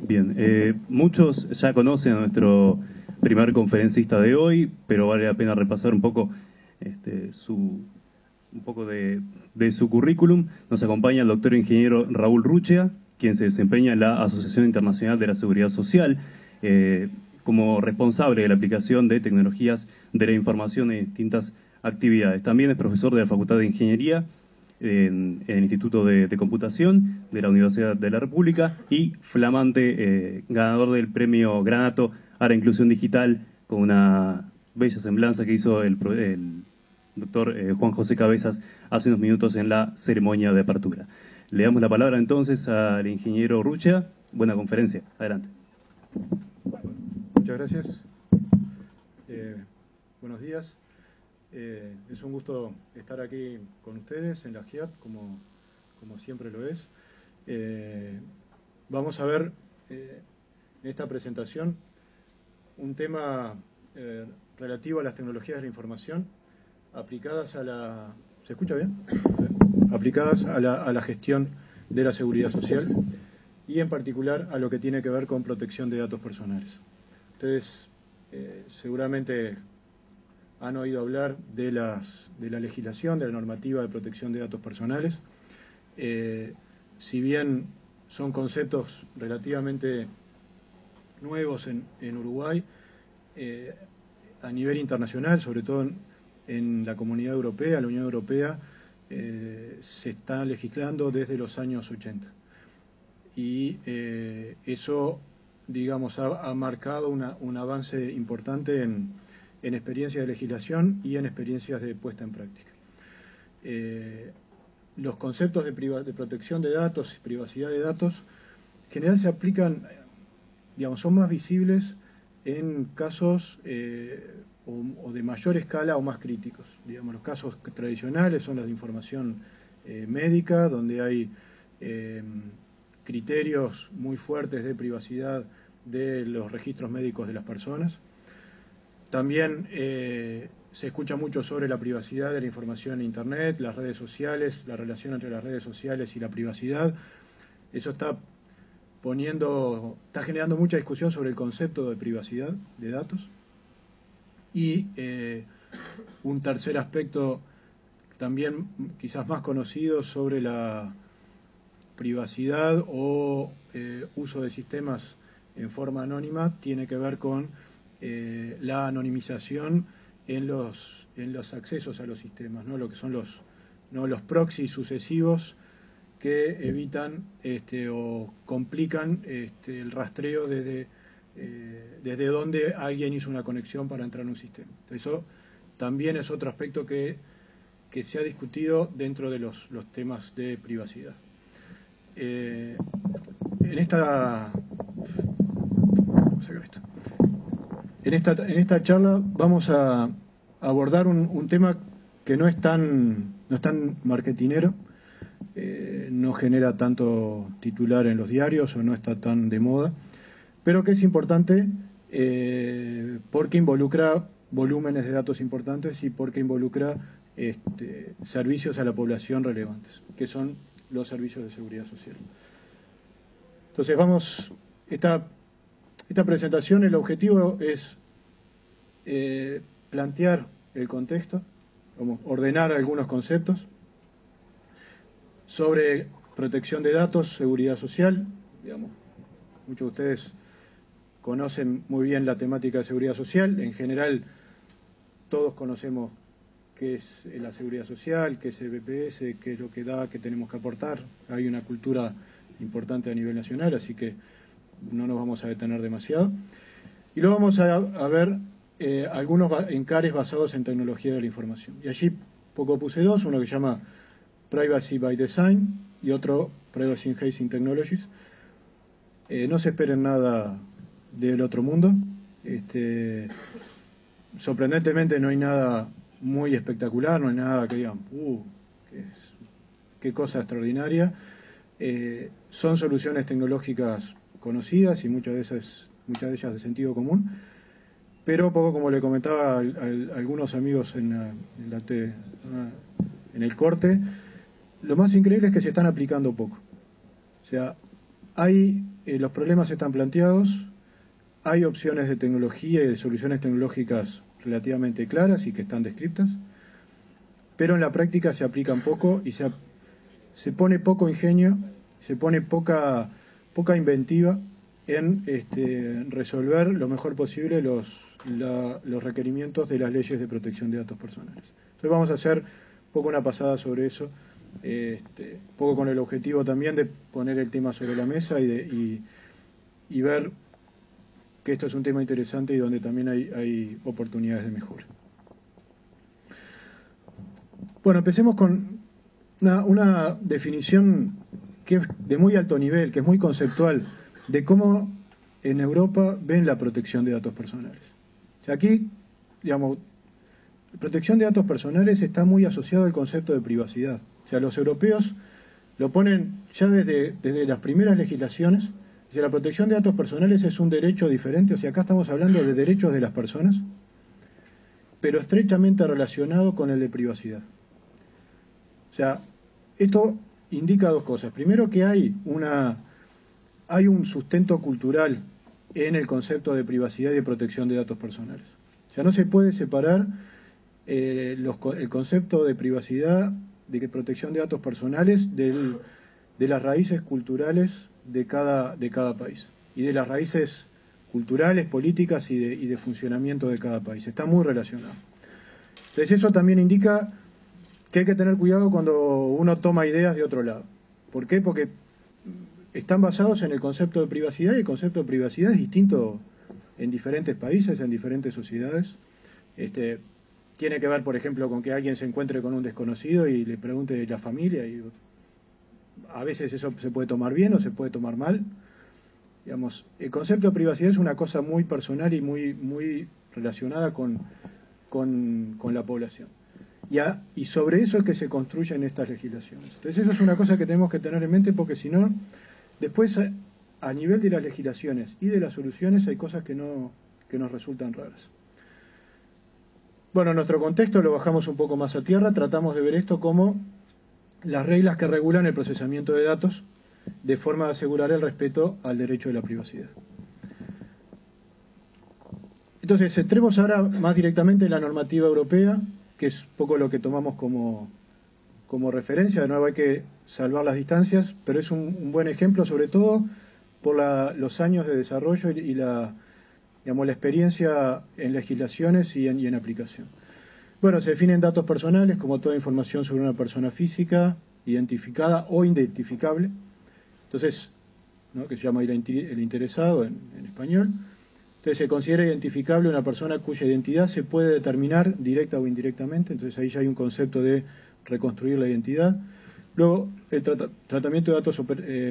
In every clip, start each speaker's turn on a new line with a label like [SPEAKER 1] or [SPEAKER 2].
[SPEAKER 1] Bien, muchos ya conocen a nuestro primer conferencista de hoy, pero vale la pena repasar un poco de su currículum. Nos acompaña el doctor ingeniero Raúl Ruchea, quien se desempeña en la Asociación Internacional de la Seguridad Social como responsable de la aplicación de tecnologías de la información en distintas actividades. También es profesor de la Facultad de Ingeniería en el Instituto de Computación de la Universidad de la República y flamante ganador del premio Granato a la Inclusión Digital, con una bella semblanza que hizo el doctor Juan José Cabezas hace unos minutos en la ceremonia de apertura. Le damos la palabra entonces al ingeniero Ruchea. Buena conferencia. Adelante.
[SPEAKER 2] Muchas gracias. Buenos días. Es un gusto estar aquí con ustedes en la GIAT, como siempre lo es. Vamos a ver en esta presentación un tema relativo a las tecnologías de la información aplicadas a la... ¿Se escucha bien? Aplicadas a la gestión de la seguridad social y en particular a lo que tiene que ver con protección de datos personales. Ustedes seguramente han oído hablar de la legislación, de la normativa de protección de datos personales. Si bien son conceptos relativamente nuevos en Uruguay, a nivel internacional, sobre todo en la Comunidad Europea, la Unión Europea, se está legislando desde los años 80. Y eso, digamos, ha marcado un avance importante en experiencias de legislación y en experiencias de puesta en práctica. Los conceptos de protección de datos y privacidad de datos en general se aplican, digamos, son más visibles en casos o de mayor escala o más críticos. Digamos, los casos tradicionales son los de información médica, donde hay criterios muy fuertes de privacidad de los registros médicos de las personas. También se escucha mucho sobre la privacidad de la información en Internet, las redes sociales, la relación entre las redes sociales y la privacidad. Eso está generando mucha discusión sobre el concepto de privacidad de datos. Y un tercer aspecto también quizás más conocido sobre la privacidad o uso de sistemas en forma anónima tiene que ver con la anonimización en los accesos a los sistemas, ¿no? Lo que son los proxies sucesivos que evitan o complican el rastreo desde donde alguien hizo una conexión para entrar en un sistema. Eso también es otro aspecto que se ha discutido dentro de los temas de privacidad. En esta charla vamos a abordar un tema que no es tan marketinero, no genera tanto titular en los diarios o no está tan de moda, pero que es importante porque involucra volúmenes de datos importantes y porque involucra servicios a la población relevantes, que son los servicios de seguridad social. Entonces esta presentación, el objetivo es plantear el contexto, ordenar algunos conceptos sobre protección de datos, seguridad social. Digamos, muchos de ustedes conocen muy bien la temática de seguridad social. En general, todos conocemos qué es la seguridad social, qué es el BPS, qué es lo que da, qué tenemos que aportar. Hay una cultura importante a nivel nacional, así que no nos vamos a detener demasiado. Y luego vamos a ver algunos encares basados en tecnología de la información. Y allí poco puse dos, uno que se llama Privacy by Design y otro Privacy Enhancing Technologies. No se esperen nada del otro mundo. Sorprendentemente no hay nada muy espectacular, no hay nada que digan, qué cosa extraordinaria. Son soluciones tecnológicas conocidas y muchas de ellas de sentido común, pero poco como le comentaba a algunos amigos en el corte, lo más increíble es que se están aplicando poco. O sea, hay los problemas están planteados, hay opciones de tecnología y de soluciones tecnológicas relativamente claras y que están descritas, pero en la práctica se aplican poco y se pone poco ingenio, se pone poca inventiva en resolver lo mejor posible los requerimientos de las leyes de protección de datos personales. Entonces vamos a hacer un poco una pasada sobre eso, un poco con el objetivo también de poner el tema sobre la mesa y ver que esto es un tema interesante y donde también hay oportunidades de mejora. Bueno, empecemos con una definición que es de muy alto nivel, que es muy conceptual, de cómo en Europa ven la protección de datos personales. O sea, aquí, digamos, protección de datos personales está muy asociado al concepto de privacidad. O sea, los europeos lo ponen ya desde las primeras legislaciones. O sea, la protección de datos personales es un derecho diferente. O sea, acá estamos hablando de derechos de las personas, pero estrechamente relacionado con el de privacidad. O sea, esto indica dos cosas. Primero, que hay un sustento cultural en el concepto de privacidad y de protección de datos personales. O sea, no se puede separar el concepto de privacidad, de protección de datos personales, de las raíces culturales de cada país y de las raíces culturales, políticas y de funcionamiento de cada país. Está muy relacionado. Entonces eso también indica que hay que tener cuidado cuando uno toma ideas de otro lado. ¿Por qué? Porque están basados en el concepto de privacidad, y el concepto de privacidad es distinto en diferentes países, en diferentes sociedades. Tiene que ver, por ejemplo, con que alguien se encuentre con un desconocido y le pregunte de la familia, y a veces eso se puede tomar bien o se puede tomar mal. Digamos, el concepto de privacidad es una cosa muy personal y muy relacionada con la población. Y sobre eso es que se construyen estas legislaciones. Entonces eso es una cosa que tenemos que tener en mente, porque si no, después a nivel de las legislaciones y de las soluciones hay cosas que nos resultan raras. Bueno, nuestro contexto lo bajamos un poco más a tierra, tratamos de ver esto como las reglas que regulan el procesamiento de datos de forma de asegurar el respeto al derecho de la privacidad. Entonces, entremos ahora más directamente en la normativa europea, que es un poco lo que tomamos como referencia. De nuevo hay que salvar las distancias, pero es un buen ejemplo, sobre todo por los años de desarrollo y la experiencia en legislaciones y en aplicación. Bueno, se definen datos personales como toda información sobre una persona física, identificada o identificable. Entonces, ¿no?, que se llama el interesado en español. Entonces se considera identificable una persona cuya identidad se puede determinar directa o indirectamente. Entonces ahí ya hay un concepto de reconstruir la identidad. Luego, el tratamiento de datos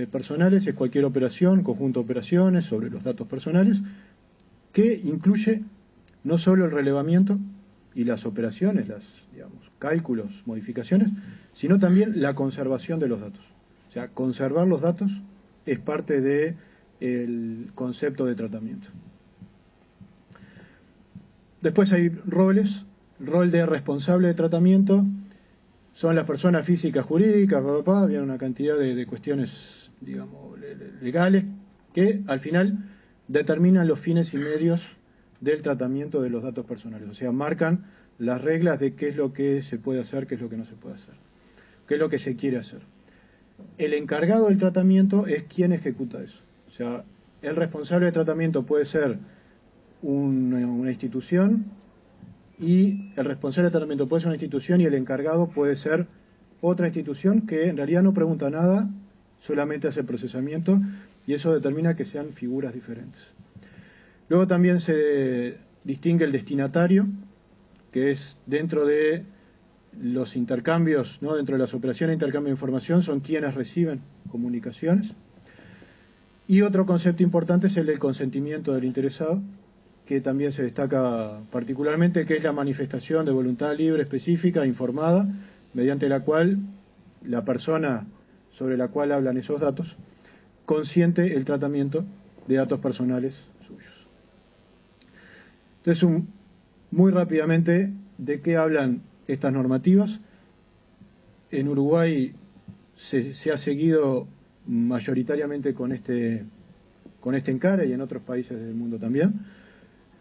[SPEAKER 2] personales es cualquier operación, conjunto de operaciones sobre los datos personales, que incluye no solo el relevamiento y las operaciones, cálculos, modificaciones, sino también la conservación de los datos. O sea, conservar los datos es parte del concepto de tratamiento. Después hay roles. Rol de responsable de tratamiento son las personas físicas, jurídicas, había una cantidad de cuestiones, legales, que al final determinan los fines y medios del tratamiento de los datos personales. O sea, marcan las reglas de qué es lo que se puede hacer, qué es lo que no se puede hacer, qué es lo que se quiere hacer. El encargado del tratamiento es quien ejecuta eso. O sea, el responsable de tratamiento puede ser una institución, y el responsable de tratamiento puede ser una institución y el encargado puede ser otra institución que en realidad no pregunta nada, solamente hace procesamiento, y eso determina que sean figuras diferentes. Luego también se distingue el destinatario, que es dentro de los intercambios, ¿no?, dentro de las operaciones de intercambio de información, son quienes reciben comunicaciones. Y otro concepto importante es el del consentimiento del interesado, que también se destaca particularmente, que es la manifestación de voluntad libre, específica, informada, mediante la cual la persona sobre la cual hablan esos datos consiente el tratamiento de datos personales suyos. Entonces, muy rápidamente, ¿de qué hablan estas normativas? En Uruguay se ha seguido mayoritariamente con este con este encare y en otros países del mundo también.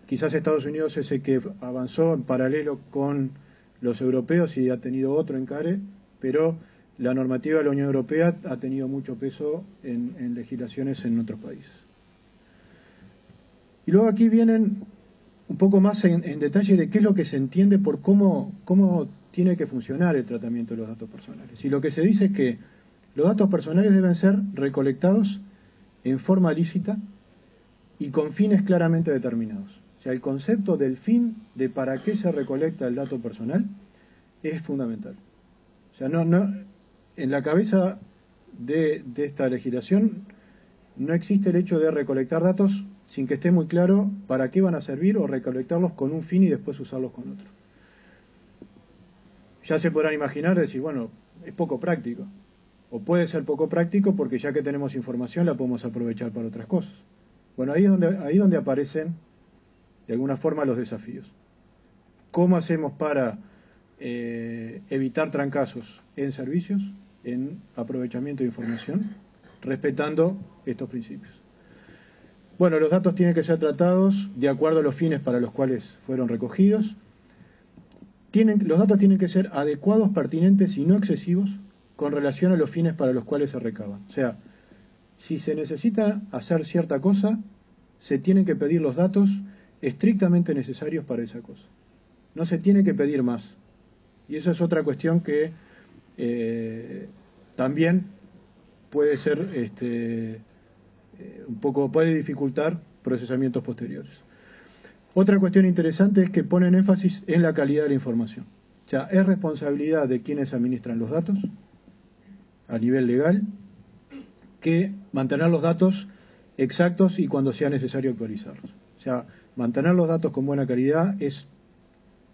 [SPEAKER 2] Quizás Estados Unidos es el que avanzó en paralelo con los europeos y ha tenido otro encare, pero la normativa de la Unión Europea ha tenido mucho peso en legislaciones en otros países. Y luego aquí vienen un poco más en detalle de qué es lo que se entiende por cómo tiene que funcionar el tratamiento de los datos personales. Y lo que se dice es que los datos personales deben ser recolectados en forma lícita y con fines claramente determinados. O sea, el concepto del fin de para qué se recolecta el dato personal es fundamental. O sea, en la cabeza de esta legislación no existe el hecho de recolectar datos sin que esté muy claro para qué van a servir o recolectarlos con un fin y después usarlos con otro. Ya se podrán imaginar decir, bueno, es poco práctico. O puede ser poco práctico porque ya que tenemos información la podemos aprovechar para otras cosas. Bueno, ahí es donde aparecen de alguna forma los desafíos. ¿Cómo hacemos para evitar trancazos en servicios, en aprovechamiento de información, respetando estos principios? Bueno, los datos tienen que ser tratados de acuerdo a los fines para los cuales fueron recogidos. Los datos tienen que ser adecuados, pertinentes y no excesivos con relación a los fines para los cuales se recaban. O sea, si se necesita hacer cierta cosa, se tienen que pedir los datos estrictamente necesarios para esa cosa. No se tiene que pedir más. Y eso es otra cuestión que también puede ser puede dificultar procesamientos posteriores. Otra cuestión interesante es que ponen énfasis en la calidad de la información. O sea, es responsabilidad de quienes administran los datos a nivel legal que mantener los datos exactos y cuando sea necesario actualizarlos. O sea, mantener los datos con buena calidad es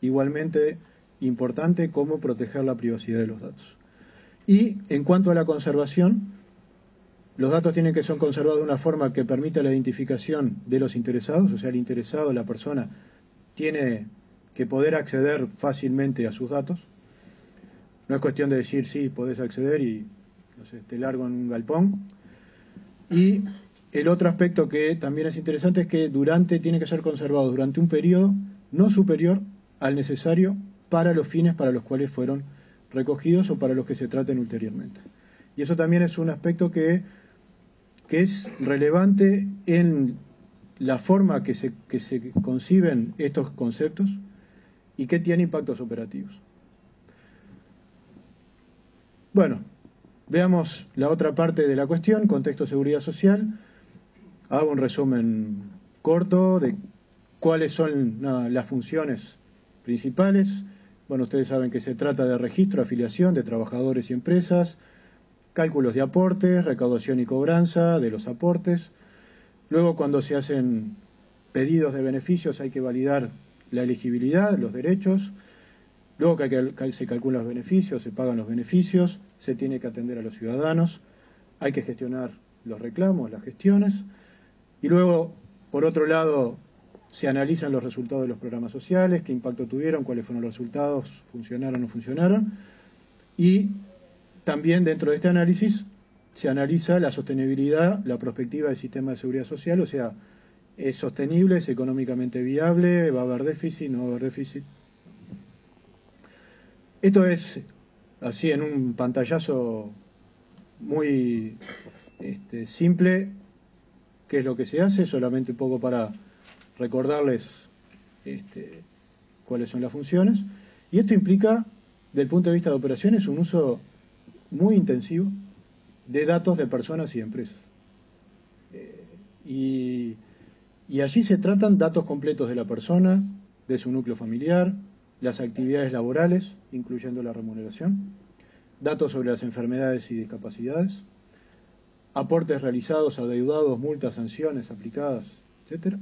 [SPEAKER 2] igualmente importante como proteger la privacidad de los datos. Y en cuanto a la conservación, los datos tienen que ser conservados de una forma que permita la identificación de los interesados, o sea, el interesado, la persona, tiene que poder acceder fácilmente a sus datos. No es cuestión de decir, sí, podés acceder y no sé, te largo en un galpón. Y el otro aspecto que también es interesante es que tiene que ser conservado durante un periodo no superior al necesario para los fines para los cuales fueron recogidos o para los que se traten ulteriormente. Y eso también es un aspecto que es relevante en la forma que se conciben estos conceptos y que tiene impactos operativos. Bueno, veamos la otra parte de la cuestión, contexto de seguridad social. Hago un resumen corto de cuáles son las funciones principales. Bueno, ustedes saben que se trata de registro, afiliación de trabajadores y empresas, cálculos de aportes, recaudación y cobranza de los aportes. Luego, cuando se hacen pedidos de beneficios, hay que validar la elegibilidad, los derechos. Luego que se calculan los beneficios, se pagan los beneficios, se tiene que atender a los ciudadanos, hay que gestionar los reclamos, las gestiones. Y luego, por otro lado, se analizan los resultados de los programas sociales, qué impacto tuvieron, cuáles fueron los resultados, funcionaron o no funcionaron. Y también dentro de este análisis se analiza la sostenibilidad, la perspectiva del sistema de seguridad social, o sea, es sostenible, es económicamente viable, va a haber déficit, no va a haber déficit. Esto es, así en un pantallazo muy simple, qué es lo que se hace, solamente un poco para recordarles cuáles son las funciones. Y esto implica, desde el punto de vista de operaciones, un uso muy intensivo de datos de personas y empresas. Y allí se tratan datos completos de la persona, de su núcleo familiar, las actividades laborales, incluyendo la remuneración, datos sobre las enfermedades y discapacidades, aportes realizados, adeudados, multas, sanciones aplicadas, etcétera,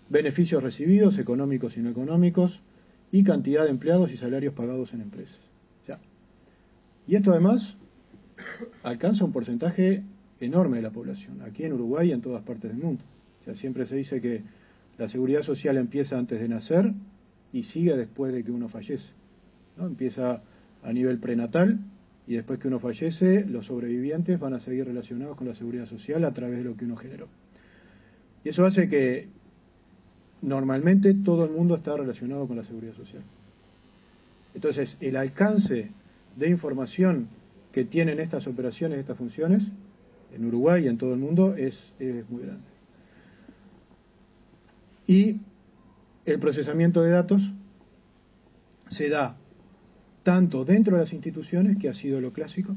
[SPEAKER 2] beneficios recibidos, económicos y no económicos, y cantidad de empleados y salarios pagados en empresas. Y esto además alcanza un porcentaje enorme de la población, aquí en Uruguay y en todas partes del mundo. O sea, siempre se dice que la seguridad social empieza antes de nacer y sigue después de que uno fallece, ¿no? Empieza a nivel prenatal y después que uno fallece, los sobrevivientes van a seguir relacionados con la seguridad social a través de lo que uno generó. Y eso hace que normalmente todo el mundo está relacionado con la seguridad social. Entonces, el alcance de información que tienen estas operaciones, estas funciones, en Uruguay y en todo el mundo, es muy grande. Y el procesamiento de datos se da tanto dentro de las instituciones, que ha sido lo clásico,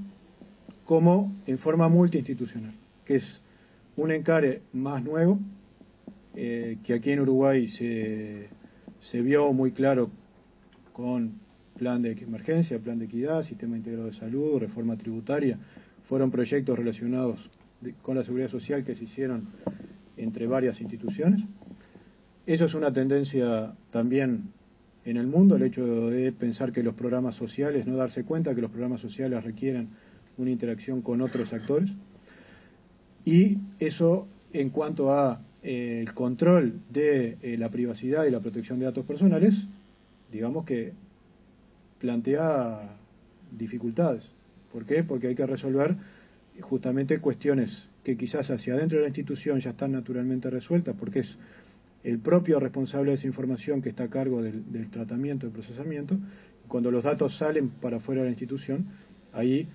[SPEAKER 2] como en forma multiinstitucional, que es un encare más nuevo, que aquí en Uruguay se vio muy claro con plan de emergencia, plan de equidad, sistema integrado de salud, reforma tributaria. Fueron proyectos relacionados con la seguridad social que se hicieron entre varias instituciones. Eso es una tendencia también en el mundo, el hecho de pensar que los programas sociales, no darse cuenta que los programas sociales requieren una interacción con otros actores. Y eso, en cuanto a el control de la privacidad y la protección de datos personales, digamos que plantea dificultades. ¿Por qué? Porque hay que resolver justamente cuestiones que quizás hacia adentro de la institución ya están naturalmente resueltas, porque es el propio responsable de esa información que está a cargo del tratamiento, del procesamiento. Cuando los datos salen para afuera de la institución, ahí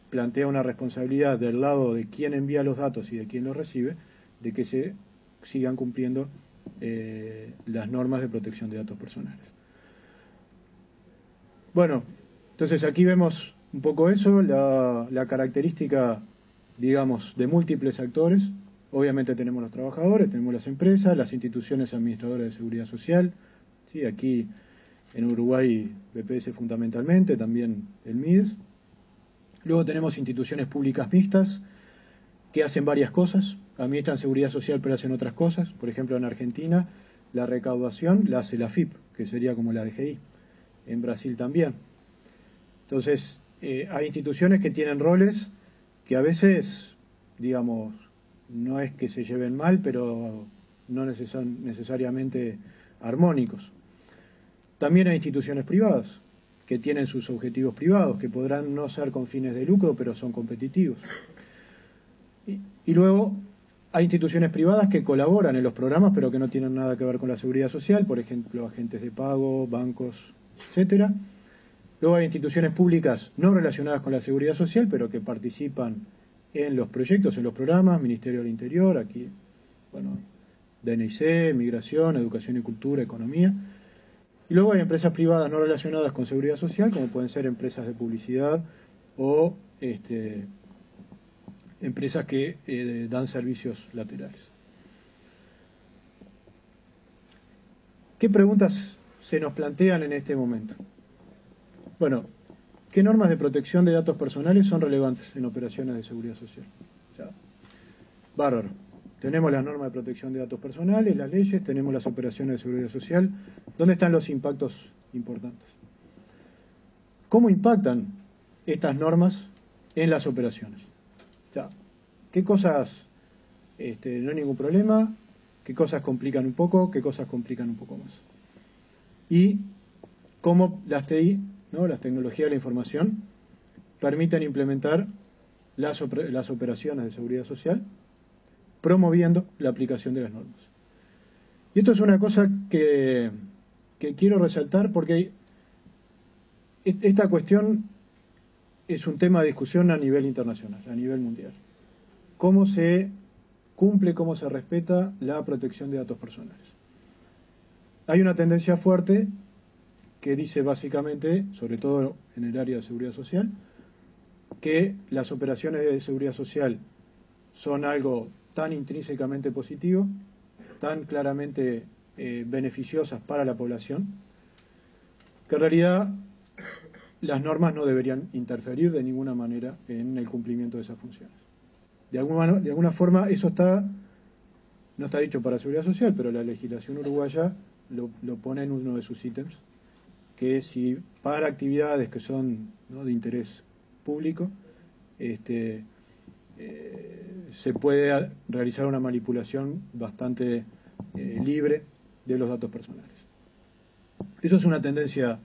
[SPEAKER 2] plantea una responsabilidad del lado de quien envía los datos y de quien los recibe, de que se sigan cumpliendo las normas de protección de datos personales. Bueno, entonces aquí vemos un poco eso, la característica, digamos, de múltiples actores. Obviamente tenemos los trabajadores, tenemos las empresas, las instituciones administradoras de seguridad social, ¿sí? Aquí en Uruguay BPS fundamentalmente, también el MIDES. Luego tenemos instituciones públicas mixtas que hacen varias cosas, administran seguridad social pero hacen otras cosas. Por ejemplo, en Argentina la recaudación la hace la AFIP, que sería como la DGI. En Brasil también. Entonces, hay instituciones que tienen roles que a veces, digamos, no es que se lleven mal, pero no son necesariamente armónicos. También hay instituciones privadas que tienen sus objetivos privados, que podrán no ser con fines de lucro, pero son competitivos. Y luego hay instituciones privadas que colaboran en los programas, pero que no tienen nada que ver con la seguridad social, por ejemplo, agentes de pago, bancos, etcétera. Luego hay instituciones públicas no relacionadas con la seguridad social, pero que participan en los proyectos, en los programas, Ministerio del Interior, aquí, bueno, DNIC, Migración, Educación y Cultura, Economía. Y luego hay empresas privadas no relacionadas con seguridad social, como pueden ser empresas de publicidad o empresas que dan servicios laterales. ¿Qué preguntas se nos plantean en este momento? Bueno, ¿qué normas de protección de datos personales son relevantes en operaciones de seguridad social? Ya. Bárbaro. Tenemos las normas de protección de datos personales, las leyes, tenemos las operaciones de seguridad social. ¿Dónde están los impactos importantes? ¿Cómo impactan estas normas en las operaciones? Ya. ¿Qué cosas no hay ningún problema? ¿Qué cosas complican un poco? ¿Qué cosas complican un poco más? Y cómo las TI, ¿no? Las tecnologías de la información, permiten implementar las operaciones de seguridad social, promoviendo la aplicación de las normas. Y esto es una cosa que quiero resaltar porque esta cuestión es un tema de discusión a nivel internacional, a nivel mundial. ¿Cómo se cumple, cómo se respeta la protección de datos personales? Hay una tendencia fuerte que dice básicamente, sobre todo en el área de seguridad social, que las operaciones de seguridad social son algo tan intrínsecamente positivo, tan claramente beneficiosas para la población, que en realidad las normas no deberían interferir de ninguna manera en el cumplimiento de esas funciones. De alguna forma eso no está dicho para seguridad social, pero la legislación uruguaya lo pone en uno de sus ítems, que si para actividades que son, ¿no?, de interés público, se puede realizar una manipulación bastante libre de los datos personales. Eso es una tendencia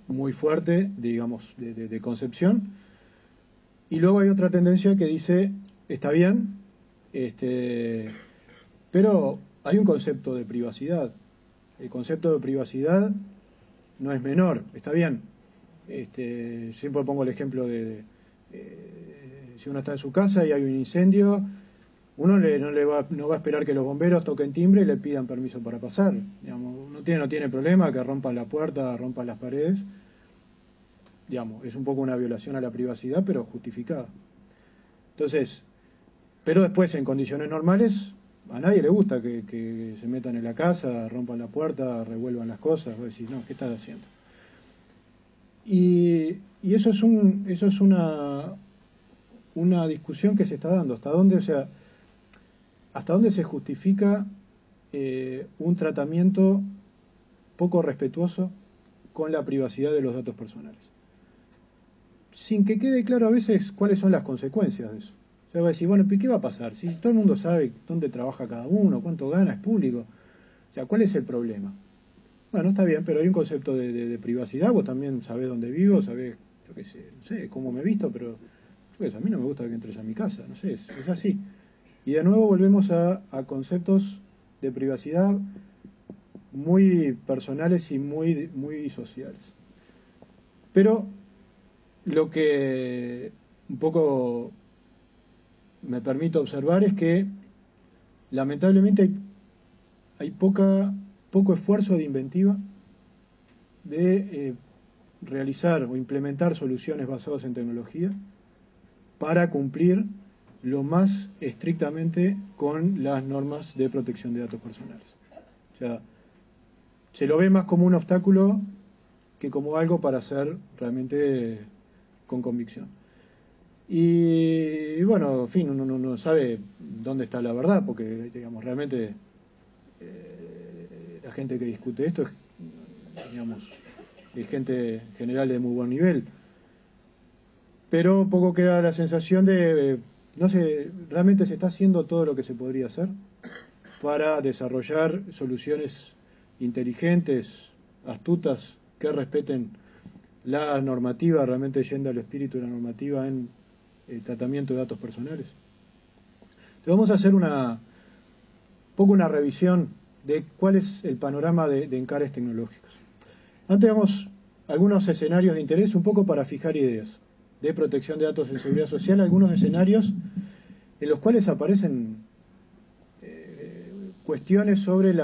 [SPEAKER 2] muy fuerte, digamos, de concepción. Y luego hay otra tendencia que dice, está bien, Pero hay un concepto de privacidad. El concepto de privacidad no es menor, está bien. Siempre pongo el ejemplo de si uno está en su casa y hay un incendio, uno no va a esperar que los bomberos toquen timbre y le pidan permiso para pasar. Digamos, no tiene problema que rompan la puerta, rompan las paredes. Digamos, es un poco una violación a la privacidad, pero justificada. Entonces, pero después en condiciones normales a nadie le gusta que se metan en la casa, rompan la puerta, revuelvan las cosas. Vos decís, no, ¿qué estás haciendo? Y eso es una discusión que se está dando. ¿Hasta dónde se justifica un tratamiento poco respetuoso con la privacidad de los datos personales? Sin que quede claro a veces cuáles son las consecuencias de eso. O sea, va a decir, bueno, ¿qué va a pasar? Si todo el mundo sabe dónde trabaja cada uno, cuánto gana, es público. O sea, ¿cuál es el problema? Bueno, está bien, pero hay un concepto de privacidad. Vos también sabés dónde vivo, sabés, yo qué sé, no sé cómo me he visto, pero pues, a mí no me gusta que entres a mi casa, no sé, es así. Y de nuevo volvemos a conceptos de privacidad muy personales y muy sociales. Pero lo que un poco me permito observar es que lamentablemente hay poco esfuerzo de inventiva de realizar o implementar soluciones basadas en tecnología para cumplir lo más estrictamente con las normas de protección de datos personales. O sea, se lo ve más como un obstáculo que como algo para hacer realmente con convicción. Y bueno, en fin, uno no sabe dónde está la verdad, porque digamos realmente la gente que discute esto es gente en general de muy buen nivel. Pero un poco queda la sensación de, no sé, realmente se está haciendo todo lo que se podría hacer para desarrollar soluciones inteligentes, astutas, que respeten la normativa, realmente yendo al espíritu de la normativa en el tratamiento de datos personales. Entonces vamos a hacer una revisión de cuál es el panorama de encares tecnológicos. Antes vamos a algunos escenarios de interés, un poco para fijar ideas de protección de datos en seguridad social, algunos escenarios en los cuales aparecen cuestiones sobre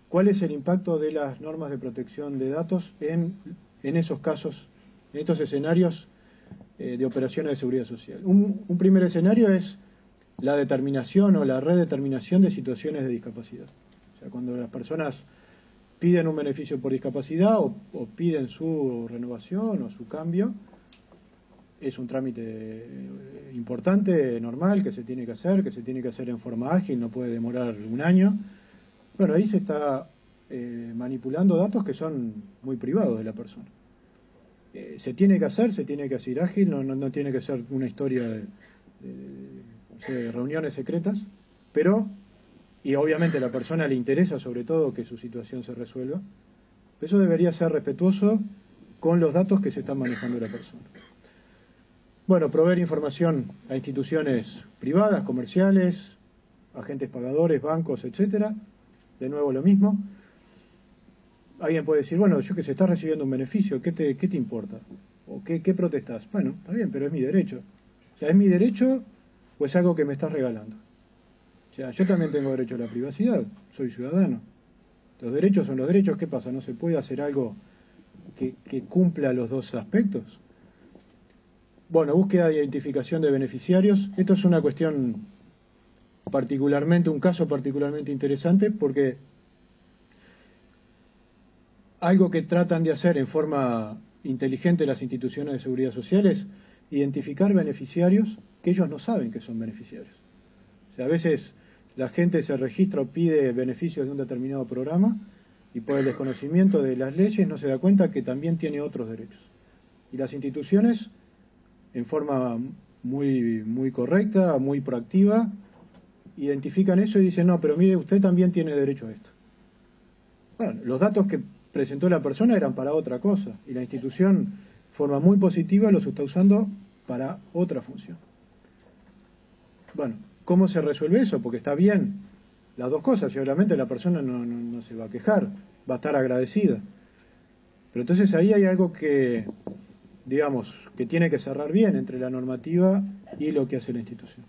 [SPEAKER 2] cuál es el impacto de las normas de protección de datos en esos casos, en estos escenarios de operaciones de seguridad social. Un primer escenario es la determinación o la redeterminación de situaciones de discapacidad. O sea, cuando las personas piden un beneficio por discapacidad o piden su renovación o su cambio, es un trámite importante, normal, que se tiene que hacer en forma ágil, no puede demorar un año. Bueno, ahí se está manipulando datos que son muy privados de la persona. Se tiene que hacer ágil, no tiene que ser una historia de reuniones secretas, pero, y obviamente a la persona le interesa sobre todo que su situación se resuelva, eso debería ser respetuoso con los datos que se están manejando de la persona. Bueno, proveer información a instituciones privadas, comerciales, agentes pagadores, bancos, etcétera. De nuevo lo mismo. Alguien puede decir, bueno, yo que se está recibiendo un beneficio, ¿qué te importa? ¿O qué protestas? Bueno, está bien, pero es mi derecho. O sea, ¿es mi derecho o es algo que me estás regalando? O sea, yo también tengo derecho a la privacidad, soy ciudadano. Los derechos son los derechos, ¿qué pasa? ¿No se puede hacer algo que cumpla los dos aspectos? Bueno, búsqueda de identificación de beneficiarios. Esto es una cuestión un caso particularmente interesante, porque algo que tratan de hacer en forma inteligente las instituciones de seguridad social es identificar beneficiarios que ellos no saben que son beneficiarios. O sea, a veces la gente se registra o pide beneficios de un determinado programa y por el desconocimiento de las leyes no se da cuenta que también tiene otros derechos. Y las instituciones, en forma muy correcta, muy proactiva, identifican eso y dicen, no, pero mire, usted también tiene derecho a esto. Bueno, los datos que presentó la persona eran para otra cosa, y la institución, de forma muy positiva, los está usando para otra función. Bueno, ¿cómo se resuelve eso? Porque está bien las dos cosas, y obviamente la persona no se va a quejar, va a estar agradecida. Pero entonces ahí hay algo que, digamos, que tiene que cerrar bien entre la normativa y lo que hace la institución.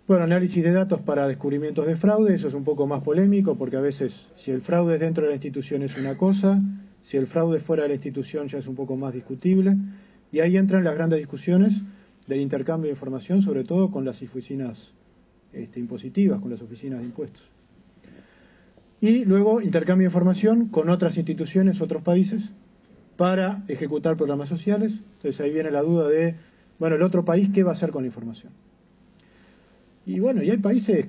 [SPEAKER 2] Bueno, análisis de datos para descubrimientos de fraude, eso es un poco más polémico, porque a veces si el fraude dentro de la institución es una cosa, si el fraude fuera de la institución ya es un poco más discutible, y ahí entran las grandes discusiones del intercambio de información, sobre todo con las oficinas impositivas, con las oficinas de impuestos. Y luego intercambio de información con otras instituciones, otros países, para ejecutar programas sociales. Entonces ahí viene la duda de, bueno, el otro país, ¿qué va a hacer con la información? Y bueno, y hay países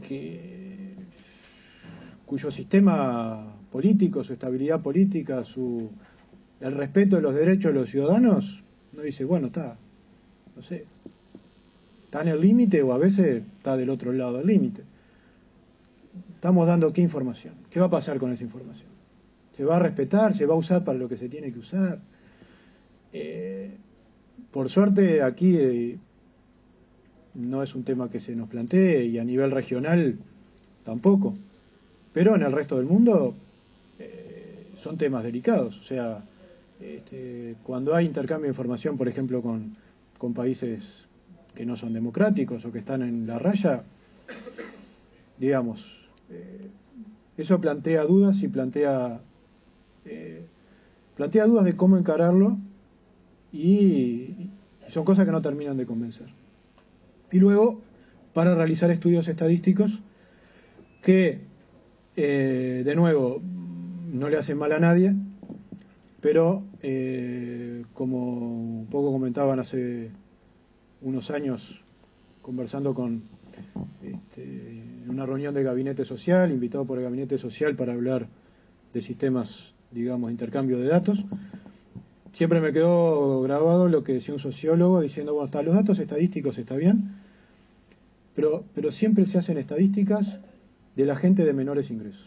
[SPEAKER 2] cuyo sistema político, su estabilidad política, el respeto de los derechos de los ciudadanos, no dice, bueno, está, no sé, está en el límite o a veces está del otro lado del límite. Estamos dando ¿qué información? ¿Qué va a pasar con esa información? ¿Se va a respetar? ¿Se va a usar para lo que se tiene que usar? Por suerte aquí no es un tema que se nos plantee y a nivel regional tampoco. Pero en el resto del mundo son temas delicados. O sea, cuando hay intercambio de información, por ejemplo, con países que no son democráticos o que están en la raya, digamos, eso plantea dudas y plantea dudas de cómo encararlo y son cosas que no terminan de convencer. Y luego, para realizar estudios estadísticos que, de nuevo, no le hacen mal a nadie, pero como un poco comentaban hace unos años, conversando en una reunión del gabinete social, invitado por el gabinete social para hablar de sistemas, digamos, de intercambio de datos, siempre me quedó grabado lo que decía un sociólogo diciendo, bueno, los datos estadísticos está bien, pero siempre se hacen estadísticas de la gente de menores ingresos.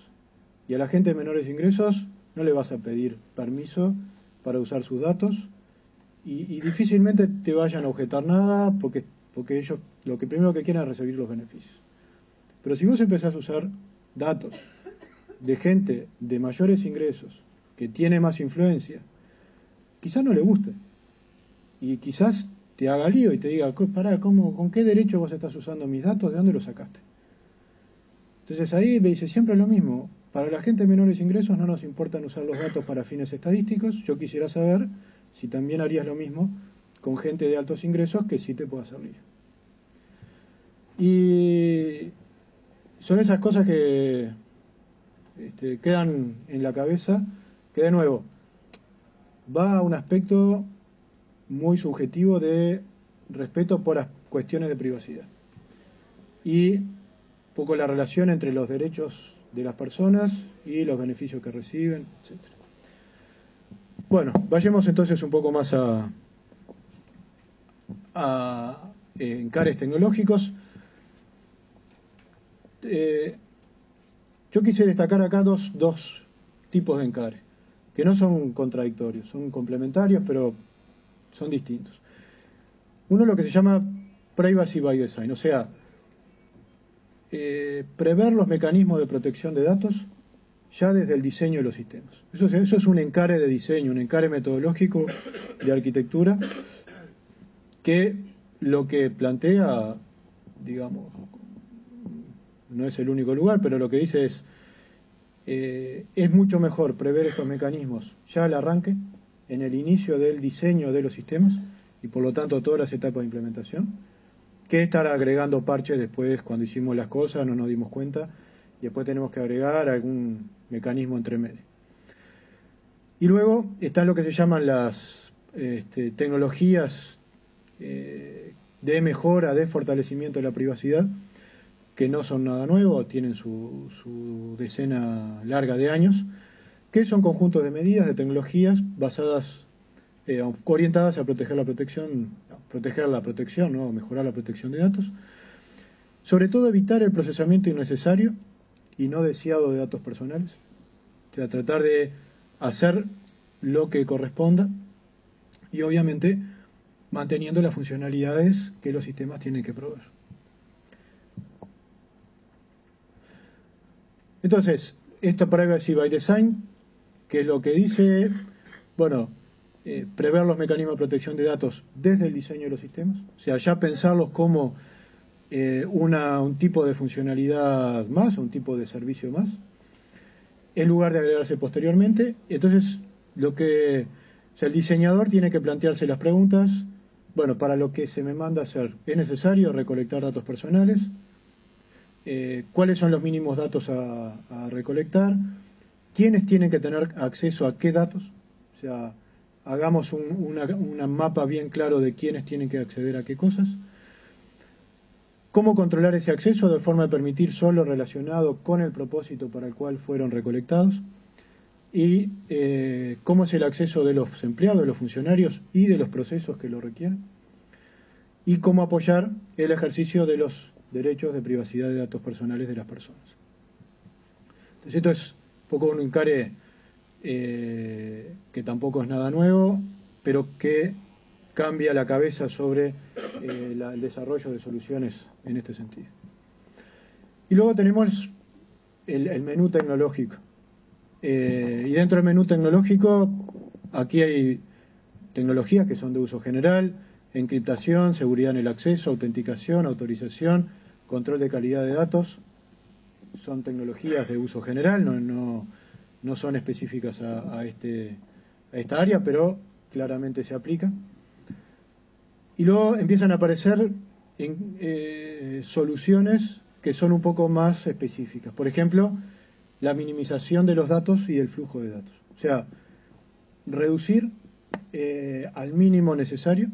[SPEAKER 2] Y a la gente de menores ingresos no le vas a pedir permiso para usar sus datos y difícilmente te vayan a objetar nada porque ellos lo que primero que quieren es recibir los beneficios. Pero si vos empezás a usar datos de gente de mayores ingresos que tiene más influencia, quizás no le guste y quizás te haga lío y te diga, pará, ¿con qué derecho vos estás usando mis datos? ¿De dónde los sacaste? Entonces ahí me dice siempre lo mismo, para la gente de menores ingresos no nos importan usar los datos para fines estadísticos, yo quisiera saber si también harías lo mismo con gente de altos ingresos que sí te pueda hacer lío. Y son esas cosas que quedan en la cabeza, que de nuevo va a un aspecto muy subjetivo de respeto por las cuestiones de privacidad y un poco la relación entre los derechos de las personas y los beneficios que reciben, etc. Bueno, vayamos entonces un poco más a encares tecnológicos. Yo quise destacar acá dos tipos de encares, que no son contradictorios, son complementarios, pero son distintos. Uno es lo que se llama privacy by design, o sea, prever los mecanismos de protección de datos ya desde el diseño de los sistemas. Eso es un encare de diseño, un encare metodológico de arquitectura que lo que plantea, digamos, no es el único lugar, pero lo que dice es mucho mejor prever estos mecanismos ya al arranque, en el inicio del diseño de los sistemas, y por lo tanto todas las etapas de implementación, que estar agregando parches después cuando hicimos las cosas, no nos dimos cuenta, y después tenemos que agregar algún mecanismo entre medio. Y luego está lo que se llaman las tecnologías de mejora, de fortalecimiento de la privacidad, que no son nada nuevo, tienen su decena larga de años, que son conjuntos de medidas, de tecnologías basadas, orientadas a proteger la protección, ¿no? Mejorar la protección de datos, sobre todo evitar el procesamiento innecesario y no deseado de datos personales, o sea, tratar de hacer lo que corresponda y obviamente manteniendo las funcionalidades que los sistemas tienen que proveer. Entonces, esta Privacy by Design, que es lo que dice, bueno, prever los mecanismos de protección de datos desde el diseño de los sistemas, o sea, ya pensarlos como un tipo de funcionalidad más, un tipo de servicio más, en lugar de agregarse posteriormente. Entonces, o sea, el diseñador tiene que plantearse las preguntas, bueno, para lo que se me manda a hacer, ¿es necesario recolectar datos personales? ¿Cuáles son los mínimos datos a recolectar? ¿Quiénes tienen que tener acceso a qué datos? O sea, hagamos una mapa bien claro de quiénes tienen que acceder a qué cosas. ¿Cómo controlar ese acceso de forma de permitir solo relacionado con el propósito para el cual fueron recolectados? Y cómo es el acceso de los empleados, de los funcionarios y de los procesos que lo requieren. Y cómo apoyar el ejercicio de los derechos de privacidad de datos personales de las personas. Entonces esto es un poco un encare que tampoco es nada nuevo, pero que cambia la cabeza sobre el desarrollo de soluciones en este sentido. Y luego tenemos el menú tecnológico. Y dentro del menú tecnológico, aquí hay tecnologías que son de uso general: encriptación, seguridad en el acceso, autenticación, autorización, control de calidad de datos. Son tecnologías de uso general, no son específicas a esta área, pero claramente se aplican. Y luego empiezan a aparecer soluciones que son un poco más específicas. Por ejemplo, la minimización de los datos y del flujo de datos. O sea, reducir al mínimo necesario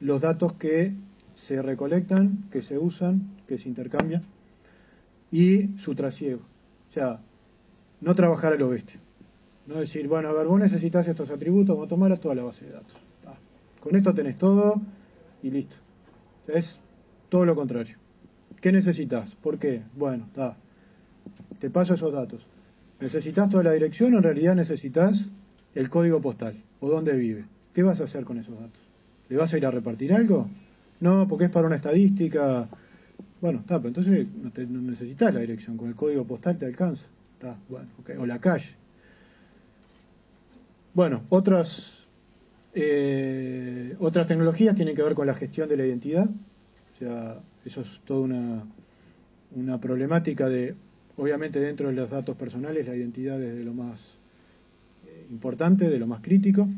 [SPEAKER 2] los datos que se recolectan, que se usan, que se intercambian, y su trasiego. O sea, no trabajar a lo bestia. No decir, bueno, a ver, vos necesitas estos atributos, vamos a tomar a toda la base de datos. Con esto tenés todo y listo. O sea, es todo lo contrario. ¿Qué necesitas? ¿Por qué? Bueno, te paso esos datos. ¿Necesitas toda la dirección o en realidad necesitas el código postal o dónde vive? ¿Qué vas a hacer con esos datos? ¿Le vas a ir a repartir algo? No, porque es para una estadística. Bueno, pero entonces no necesitas la dirección, con el código postal te alcanza. Bueno, okay. O la calle. Bueno, otras tecnologías tienen que ver con la gestión de la identidad. O sea, eso es toda una problemática obviamente dentro de los datos personales, la identidad es de lo más importante, de lo más crítico.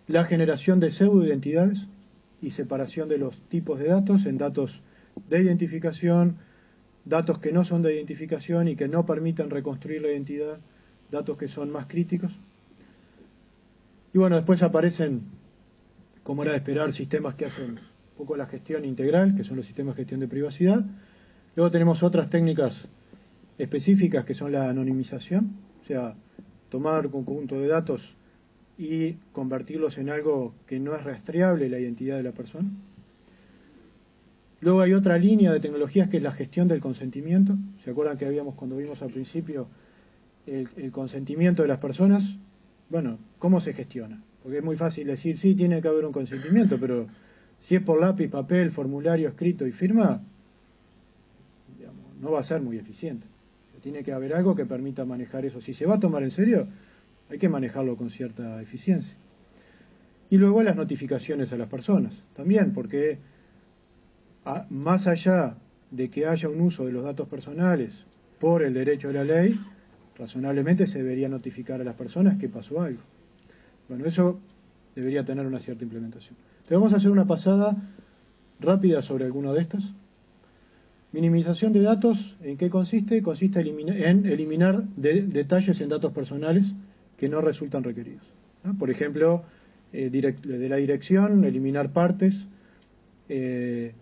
[SPEAKER 2] La generación de pseudoidentidades y separación de los tipos de datos en datos de identificación, datos que no son de identificación y que no permitan reconstruir la identidad, datos que son más críticos. Y bueno, después aparecen, como era de esperar, sistemas que hacen un poco la gestión integral, que son los sistemas de gestión de privacidad. Luego tenemos otras técnicas específicas que son la anonimización, o sea, tomar un conjunto de datos y convertirlos en algo que no es rastreable la identidad de la persona. Luego hay otra línea de tecnologías que es la gestión del consentimiento. ¿Se acuerdan que cuando vimos al principio el consentimiento de las personas? Bueno, ¿cómo se gestiona? Porque es muy fácil decir, sí, tiene que haber un consentimiento, pero si es por lápiz, papel, formulario escrito y firma, digamos, no va a ser muy eficiente. Tiene que haber algo que permita manejar eso. Si se va a tomar en serio, hay que manejarlo con cierta eficiencia. Y luego las notificaciones a las personas, también, porque más allá de que haya un uso de los datos personales por el derecho de la ley, razonablemente se debería notificar a las personas que pasó algo. Bueno, eso debería tener una cierta implementación. Entonces vamos a hacer una pasada rápida sobre alguna de estas. Minimización de datos, ¿en qué consiste? Consiste en eliminar detalles en datos personales que no resultan requeridos. Por ejemplo, de la dirección, eliminar partes, de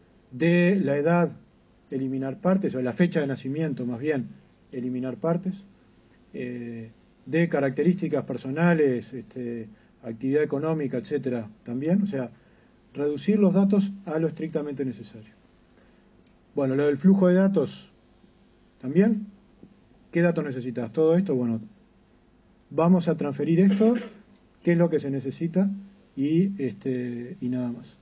[SPEAKER 2] la edad, eliminar partes, o de la fecha de nacimiento más bien, eliminar partes, de características personales, actividad económica, etcétera, también, o sea, reducir los datos a lo estrictamente necesario. Bueno, lo del flujo de datos, también, ¿qué datos necesitas? Todo esto, bueno, vamos a transferir esto, qué es lo que se necesita y nada más.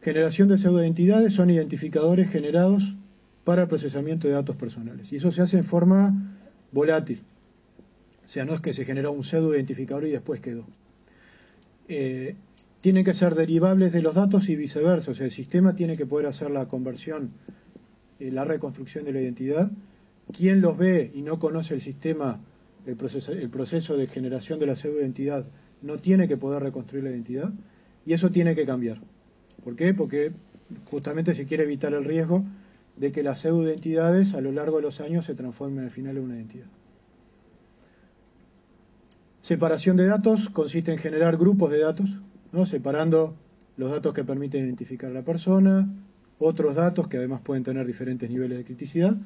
[SPEAKER 2] Generación de pseudoidentidades son identificadores generados para el procesamiento de datos personales. Y eso se hace en forma volátil. O sea, no es que se generó un pseudo identificador y después quedó. Tienen que ser derivables de los datos y viceversa. O sea, el sistema tiene que poder hacer la conversión, la reconstrucción de la identidad. Quien los ve y no conoce el sistema, el proceso de generación de la pseudoidentidad, no tiene que poder reconstruir la identidad. Y eso tiene que cambiar. ¿Por qué? Porque justamente se quiere evitar el riesgo de que las pseudoidentidades a lo largo de los años se transformen al final en una identidad. Separación de datos consiste en generar grupos de datos, ¿no? Separando los datos que permiten identificar a la persona, otros datos que además pueden tener diferentes niveles de criticidad,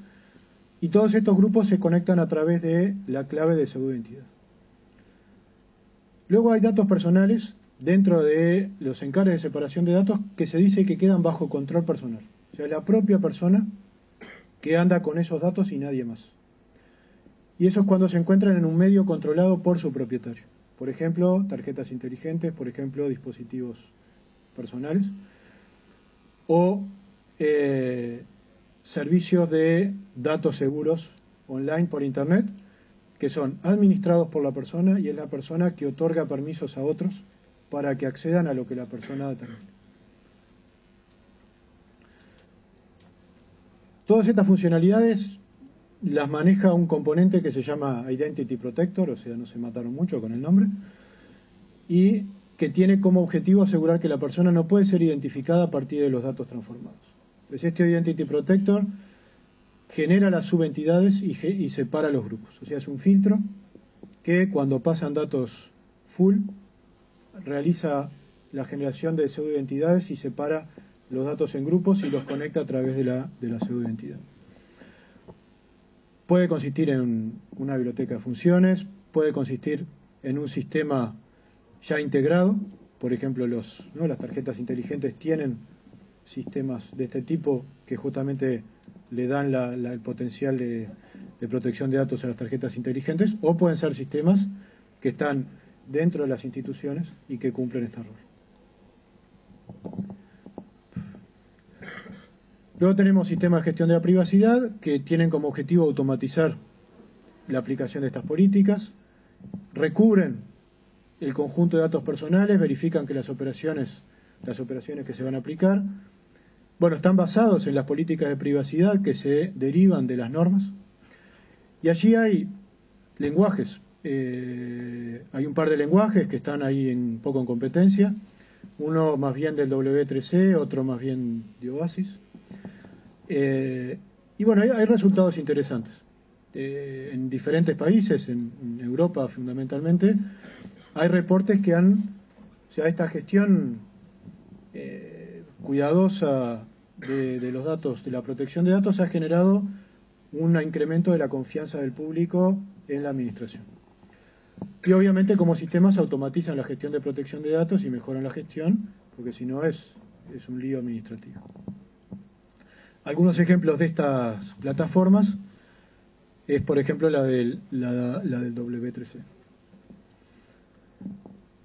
[SPEAKER 2] y todos estos grupos se conectan a través de la clave de pseudoidentidad. Luego hay datos personales dentro de los encares de separación de datos que se dice que quedan bajo control personal. O sea, la propia persona que anda con esos datos y nadie más. Y eso es cuando se encuentran en un medio controlado por su propietario. Por ejemplo, tarjetas inteligentes, por ejemplo, dispositivos personales, o servicios de datos seguros online por Internet, que son administrados por la persona y es la persona que otorga permisos a otros para que accedan a lo que la persona determina. Todas estas funcionalidades las maneja un componente que se llama Identity Protector, o sea, no se mataron mucho con el nombre, y que tiene como objetivo asegurar que la persona no puede ser identificada a partir de los datos transformados. Entonces, este Identity Protector genera las subentidades y separa los grupos. O sea, es un filtro que cuando pasan datos full realiza la generación de pseudoidentidades y separa los datos en grupos y los conecta a través de la pseudoidentidad. Puede consistir en una biblioteca de funciones, puede consistir en un sistema ya integrado. Por ejemplo, las tarjetas inteligentes tienen sistemas de este tipo que justamente le dan el potencial de protección de datos a las tarjetas inteligentes, o pueden ser sistemas que están dentro de las instituciones y que cumplen este rol. Luego tenemos sistemas de gestión de la privacidad que tienen como objetivo automatizar la aplicación de estas políticas, recubren el conjunto de datos personales, verifican que las operaciones que se van a aplicar, están basados en las políticas de privacidad que se derivan de las normas. Y allí hay lenguajes. Hay un par de lenguajes que están ahí un poco en competencia. Uno más bien del W3C, otro más bien de OASIS. Hay resultados interesantes. En diferentes países, en Europa fundamentalmente, hay reportes que esta gestión cuidadosa de los datos, de la protección de datos, ha generado un incremento de la confianza del público en la administración. Y obviamente como sistemas automatizan la gestión de protección de datos y mejoran la gestión, porque si no es un lío administrativo. Algunos ejemplos de estas plataformas es, por ejemplo, la del W3C.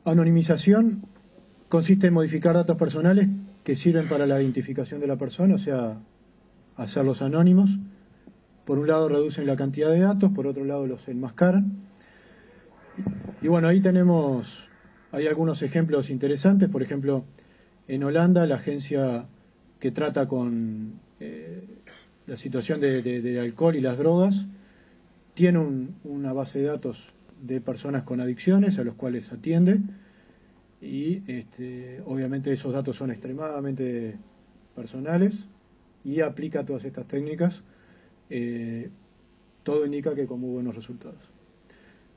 [SPEAKER 2] Anonimización consiste en modificar datos personales que sirven para la identificación de la persona, o sea, hacerlos anónimos. Por un lado reducen la cantidad de datos, por otro lado los enmascaran. Y ahí hay algunos ejemplos interesantes. Por ejemplo, en Holanda, la agencia que trata con la situación de alcohol y las drogas tiene una base de datos de personas con adicciones a los cuales atiende, y obviamente esos datos son extremadamente personales y aplica todas estas técnicas. Todo indica que con muy buenos resultados.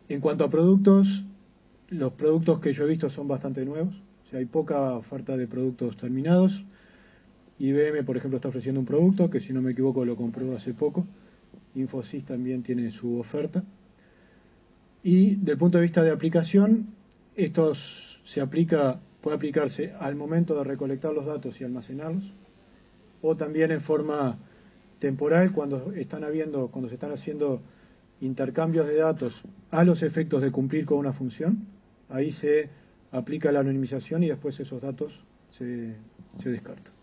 [SPEAKER 2] En cuanto a productos, los productos que yo he visto son bastante nuevos, o sea, hay poca oferta de productos terminados. IBM, por ejemplo, está ofreciendo un producto que, si no me equivoco, lo compró hace poco. Infosys también tiene su oferta. Y del punto de vista de aplicación, esto puede aplicarse al momento de recolectar los datos y almacenarlos, o también en forma temporal cuando se están haciendo intercambios de datos a los efectos de cumplir con una función. Ahí se aplica la anonimización y después esos datos se descartan.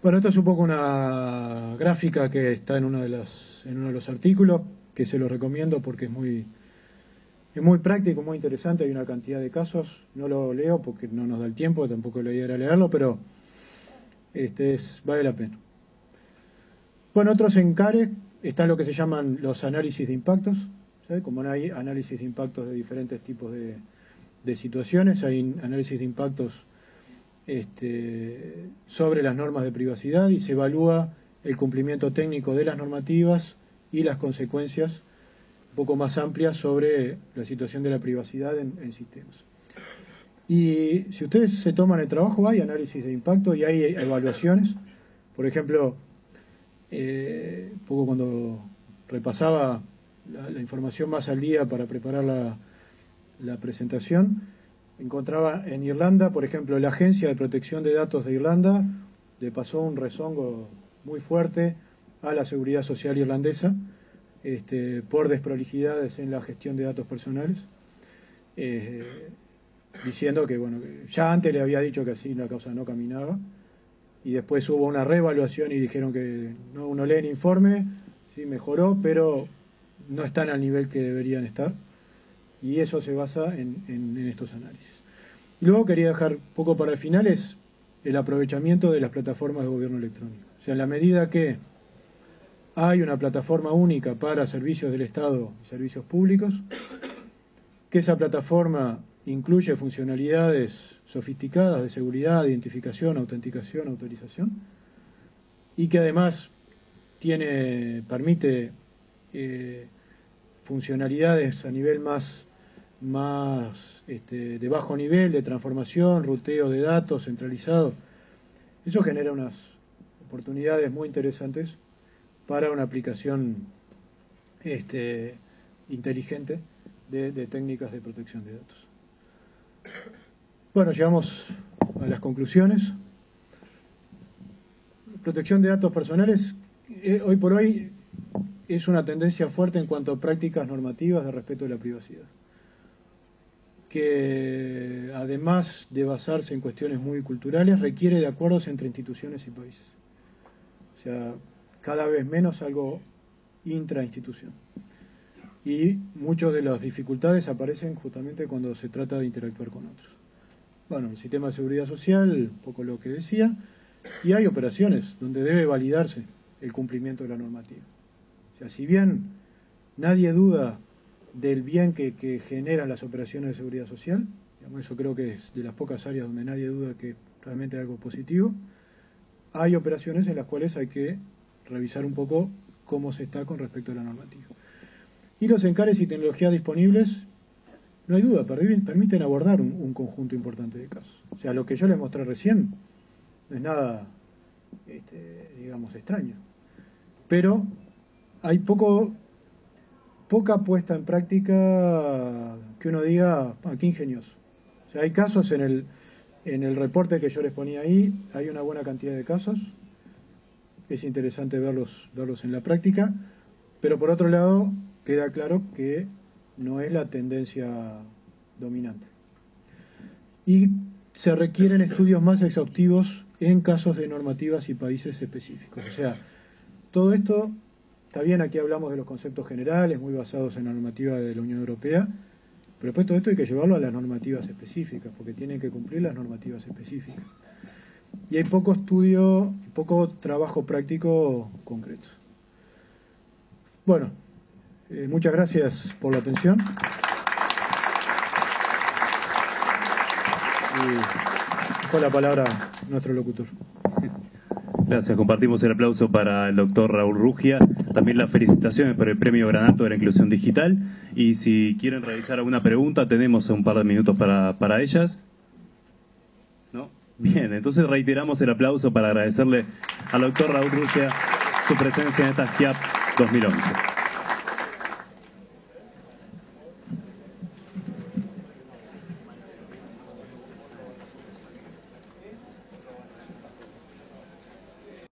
[SPEAKER 2] Bueno, esto es un poco una gráfica que está en uno de los artículos, que se lo recomiendo porque es muy práctico, muy interesante. Hay una cantidad de casos, no lo leo porque no nos da el tiempo, tampoco la idea era leerlo, pero vale la pena. Bueno, otros encares están lo que se llaman los análisis de impactos, ¿sí? Como no hay análisis de impactos de diferentes tipos de situaciones, hay análisis de impactos sobre las normas de privacidad y se evalúa el cumplimiento técnico de las normativas y las consecuencias un poco más amplias sobre la situación de la privacidad en sistemas. Y si ustedes se toman el trabajo, hay análisis de impacto y hay evaluaciones. Por ejemplo, un poco cuando repasaba la información más al día para preparar la presentación, encontraba en Irlanda, por ejemplo, la Agencia de Protección de Datos de Irlanda le pasó un rezongo muy fuerte a la seguridad social irlandesa por desprolijidades en la gestión de datos personales, diciendo que, bueno, ya antes le había dicho que así la cosa no caminaba, y después hubo una reevaluación y dijeron que uno lee el informe, sí mejoró, pero no están al nivel que deberían estar, y eso se basa en estos análisis. Y luego quería dejar poco para el final es el aprovechamiento de las plataformas de gobierno electrónico. O sea, en la medida que hay una plataforma única para servicios del Estado y servicios públicos, que esa plataforma incluye funcionalidades sofisticadas de seguridad, identificación, autenticación, autorización, y que además permite funcionalidades a nivel más de bajo nivel, de transformación, ruteo de datos centralizado. Eso genera unas oportunidades muy interesantes para una aplicación inteligente de técnicas de protección de datos. Bueno, llegamos a las conclusiones. Protección de datos personales, hoy por hoy, es una tendencia fuerte en cuanto a prácticas normativas de respeto de la privacidad, que además de basarse en cuestiones muy culturales, requiere de acuerdos entre instituciones y países. O sea, cada vez menos algo intrainstitución. Y muchas de las dificultades aparecen justamente cuando se trata de interactuar con otros. Bueno, el sistema de seguridad social, un poco lo que decía, y hay operaciones donde debe validarse el cumplimiento de la normativa. O sea, si bien nadie duda del bien que generan las operaciones de seguridad social, digamos, eso creo que es de las pocas áreas donde nadie duda que realmente es algo positivo, hay operaciones en las cuales hay que revisar un poco cómo se está con respecto a la normativa. Y los encares y tecnologías disponibles, no hay duda, permiten abordar un conjunto importante de casos. O sea, lo que yo les mostré recién no es nada, digamos, extraño. Pero hay poca puesta en práctica que uno diga, qué ingenioso. O sea, hay casos en el reporte que yo les ponía ahí, hay una buena cantidad de casos. Es interesante verlos en la práctica, pero por otro lado queda claro que no es la tendencia dominante. Y se requieren estudios más exhaustivos en casos de normativas y países específicos. O sea, todo esto, está bien, aquí hablamos de los conceptos generales, muy basados en la normativa de la Unión Europea, pero después todo esto hay que llevarlo a las normativas específicas, porque tienen que cumplir las normativas específicas. Y hay poco estudio, poco trabajo práctico concreto. Bueno, muchas gracias por la atención. Y con la palabra nuestro locutor.
[SPEAKER 1] Gracias, compartimos el aplauso para el doctor Raúl Rugia, también las felicitaciones por el premio Granato de la Inclusión Digital, y si quieren realizar alguna pregunta tenemos un par de minutos para ellas. ¿No? Bien, entonces reiteramos el aplauso para agradecerle al doctor Raúl Rugia su presencia en esta SCIAP 2011.